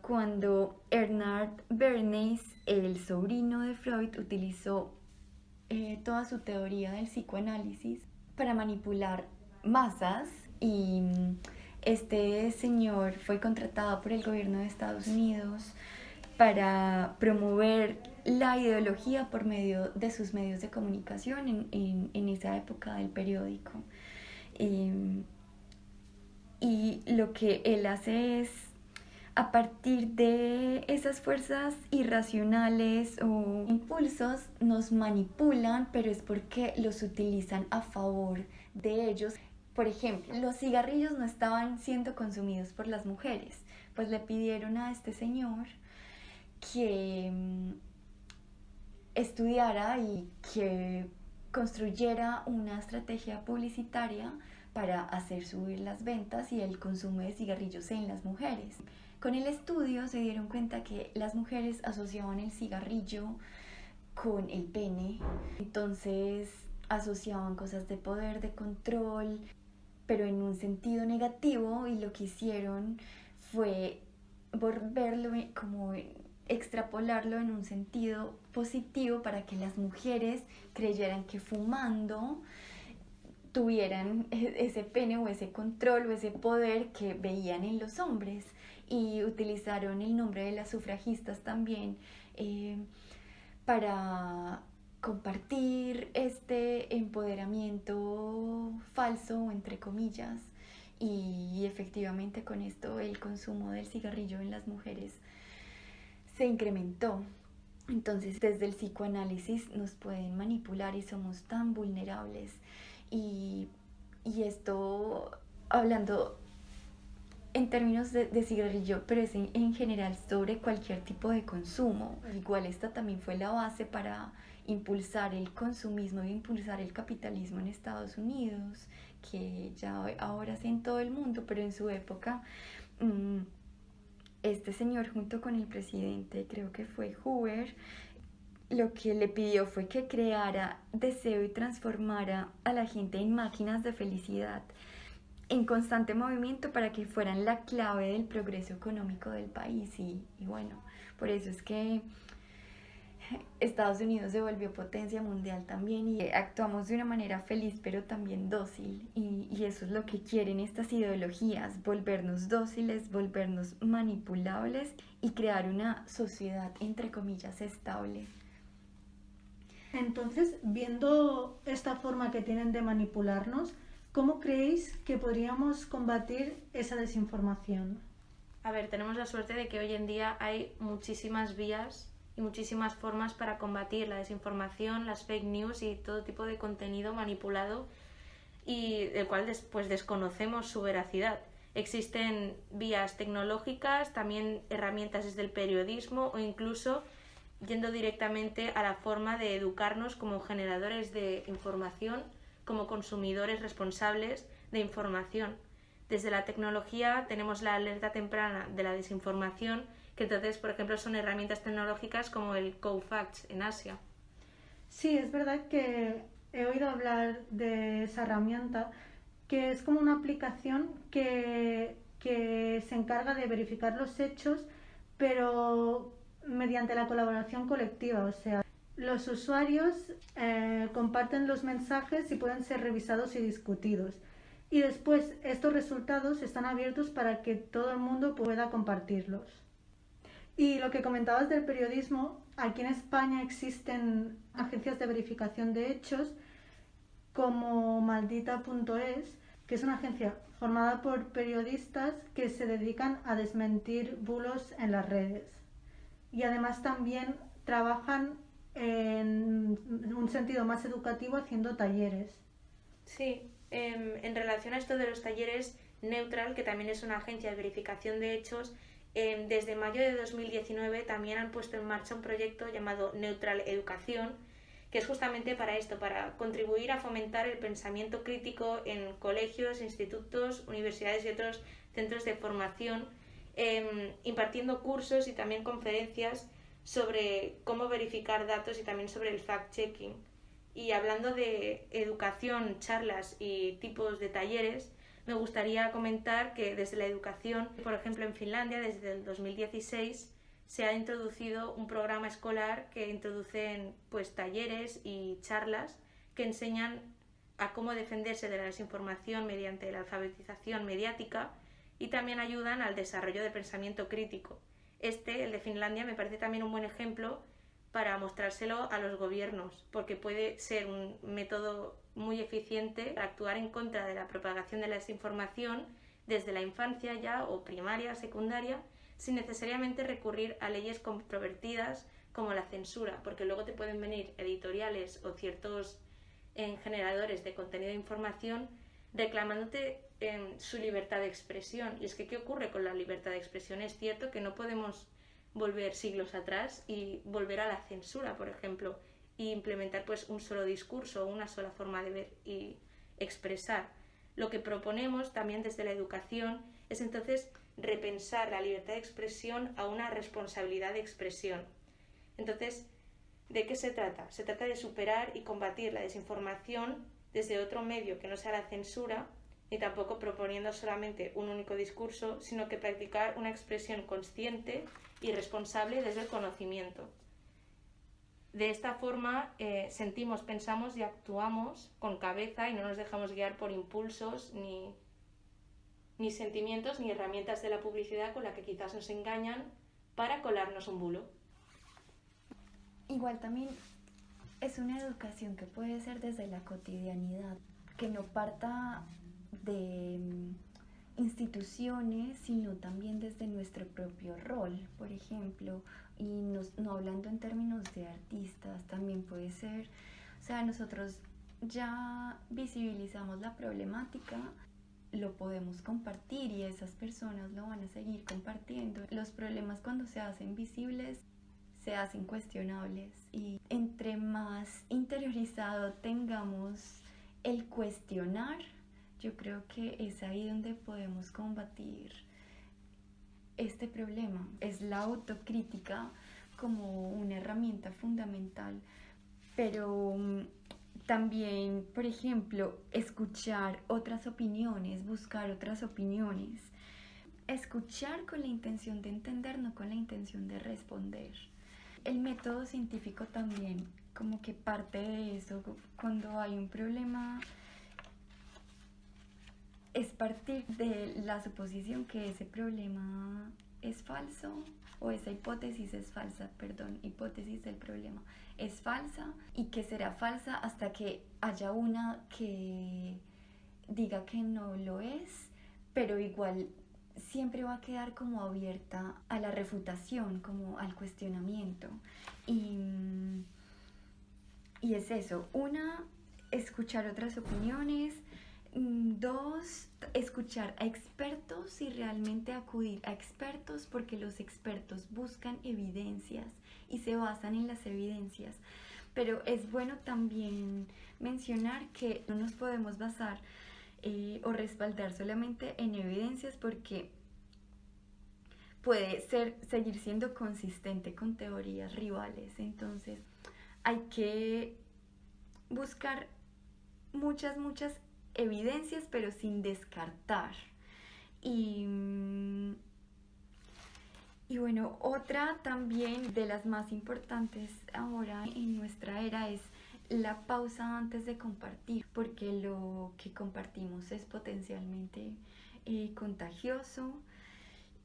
cuando Bernard Bernays, el sobrino de Freud, utilizó toda su teoría del psicoanálisis para manipular masas y este señor fue contratado por el gobierno de Estados Unidos para promover la ideología por medio de sus medios de comunicación en esa época del periódico. Y lo que él hace es, a partir de esas fuerzas irracionales o impulsos, nos manipulan, pero es porque los utilizan a favor de ellos. Por ejemplo, los cigarrillos no estaban siendo consumidos por las mujeres, pues le pidieron a este señor que estudiara y que construyera una estrategia publicitaria para hacer subir las ventas y el consumo de cigarrillos en las mujeres. Con el estudio se dieron cuenta que las mujeres asociaban el cigarrillo con el pene, entonces asociaban cosas de poder, de control, pero en un sentido negativo, y lo que hicieron fue volverlo como extrapolarlo en un sentido positivo para que las mujeres creyeran que fumando tuvieran ese pene o ese control o ese poder que veían en los hombres, y utilizaron el nombre de las sufragistas también para compartir este empoderamiento falso, entre comillas, y efectivamente con esto el consumo del cigarrillo en las mujeres se incrementó. Entonces, desde el psicoanálisis nos pueden manipular y somos tan vulnerables. Y esto, hablando en términos de cigarrillo, pero es en general sobre cualquier tipo de consumo. Igual esta también fue la base para impulsar el consumismo y impulsar el capitalismo en Estados Unidos, que ya ahora sí en todo el mundo, pero en su época este señor, junto con el presidente, creo que fue Hoover, lo que le pidió fue que creara deseo y transformara a la gente en máquinas de felicidad en constante movimiento para que fueran la clave del progreso económico del país. Y bueno, por eso es que Estados Unidos se volvió potencia mundial también, y actuamos de una manera feliz pero también dócil, y eso es lo que quieren estas ideologías: volvernos dóciles, volvernos manipulables y crear una sociedad entre comillas estable. Entonces, viendo esta forma que tienen de manipularnos, ¿cómo creéis que podríamos combatir esa desinformación? A ver, tenemos la suerte de que hoy en día hay muchísimas vías y muchísimas formas para combatir la desinformación, las fake news y todo tipo de contenido manipulado y del cual después desconocemos su veracidad. Existen vías tecnológicas, también herramientas desde el periodismo o incluso yendo directamente a la forma de educarnos como generadores de información, como consumidores responsables de información. Desde la tecnología tenemos la alerta temprana de la desinformación, que entonces, por ejemplo, son herramientas tecnológicas como el Cofacts en Asia. Sí, es verdad que he oído hablar de esa herramienta, que es como una aplicación que se encarga de verificar los hechos, pero mediante la colaboración colectiva. O sea, los usuarios comparten los mensajes y pueden ser revisados y discutidos. Y después estos resultados están abiertos para que todo el mundo pueda compartirlos. Y lo que comentabas del periodismo, aquí en España existen agencias de verificación de hechos como Maldita.es, que es una agencia formada por periodistas que se dedican a desmentir bulos en las redes. Y además también trabajan en un sentido más educativo haciendo talleres. Sí, en relación a esto de los talleres, Neutral, que también es una agencia de verificación de hechos, desde mayo de 2019 también han puesto en marcha un proyecto llamado Neutral Educación, que es justamente para esto, para contribuir a fomentar el pensamiento crítico en colegios, institutos, universidades y otros centros de formación, impartiendo cursos y también conferencias sobre cómo verificar datos y también sobre el fact-checking. Y hablando de educación, charlas y tipos de talleres, me gustaría comentar que desde la educación, por ejemplo en Finlandia, desde el 2016, se ha introducido un programa escolar que introduce pues, talleres y charlas que enseñan a cómo defenderse de la desinformación mediante la alfabetización mediática y también ayudan al desarrollo del pensamiento crítico. El de Finlandia, me parece también un buen ejemplo para mostrárselo a los gobiernos, porque puede ser un método muy eficiente para actuar en contra de la propagación de la desinformación desde la infancia ya o primaria, secundaria, sin necesariamente recurrir a leyes controvertidas como la censura, porque luego te pueden venir editoriales o ciertos generadores de contenido de información reclamándote su libertad de expresión. Y es que, ¿qué ocurre con la libertad de expresión? Es cierto que no podemos volver siglos atrás y volver a la censura, por ejemplo, e implementar pues un solo discurso o una sola forma de ver y expresar. Lo que proponemos también desde la educación es entonces repensar la libertad de expresión a una responsabilidad de expresión. Entonces, ¿de qué se trata? Se trata de superar y combatir la desinformación desde otro medio que no sea la censura, ni tampoco proponiendo solamente un único discurso, sino que practicar una expresión consciente y responsable desde el conocimiento. De esta forma sentimos, pensamos y actuamos con cabeza y no nos dejamos guiar por impulsos ni sentimientos ni herramientas de la publicidad con la que quizás nos engañan para colarnos un bulo. Igual también es una educación que puede ser desde la cotidianidad, que no parta de instituciones, sino también desde nuestro propio rol, por ejemplo, y no hablando en términos de artistas, también puede ser, o sea, nosotros ya visibilizamos la problemática, lo podemos compartir y esas personas lo van a seguir compartiendo. Los problemas cuando se hacen visibles se hacen cuestionables y entre más interiorizado tengamos el cuestionar, yo creo que es ahí donde podemos combatir este problema. Es la autocrítica como una herramienta fundamental, pero también, por ejemplo, escuchar otras opiniones, buscar otras opiniones. Escuchar con la intención de entender, no con la intención de responder. El método científico también como que parte de eso. Cuando hay un problema es partir de la suposición que ese problema es falso, o esa hipótesis es falsa, hipótesis del problema es falsa y que será falsa hasta que haya una que diga que no lo es, pero igual siempre va a quedar como abierta a la refutación, como al cuestionamiento. Y es eso, una, escuchar otras opiniones, dos, escuchar a expertos y realmente acudir a expertos, porque los expertos buscan evidencias y se basan en las evidencias. Pero es bueno también mencionar que no nos podemos basar o respaldar solamente en evidencias, porque puede seguir siendo consistente con teorías rivales. Entonces hay que buscar muchas evidencias, pero sin descartar. Y bueno, otra también de las más importantes ahora en nuestra era es la pausa antes de compartir, porque lo que compartimos es potencialmente contagioso,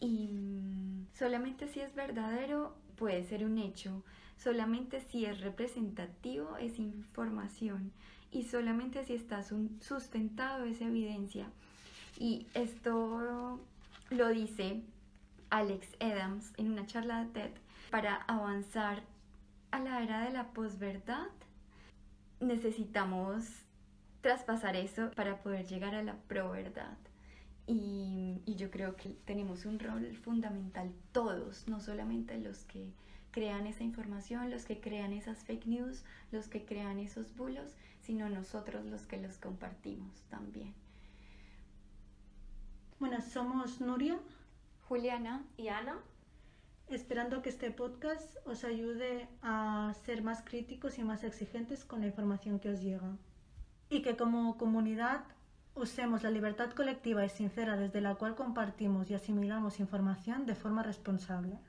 y solamente si es verdadero puede ser un hecho, solamente si es representativo es información, y solamente si está sustentado es evidencia. Y esto lo dice Alex Adams en una charla de TED. Para avanzar a la era de la posverdad necesitamos traspasar eso para poder llegar a la proverdad. Y yo creo que tenemos un rol fundamental todos, no solamente los que crean esa información, los que crean esas fake news, los que crean esos bulos, sino nosotros los que los compartimos también. Bueno, somos Nuria, Juliana y Ana, esperando que este podcast os ayude a ser más críticos y más exigentes con la información que os llega. Y que como comunidad usemos la libertad colectiva y sincera desde la cual compartimos y asimilamos información de forma responsable.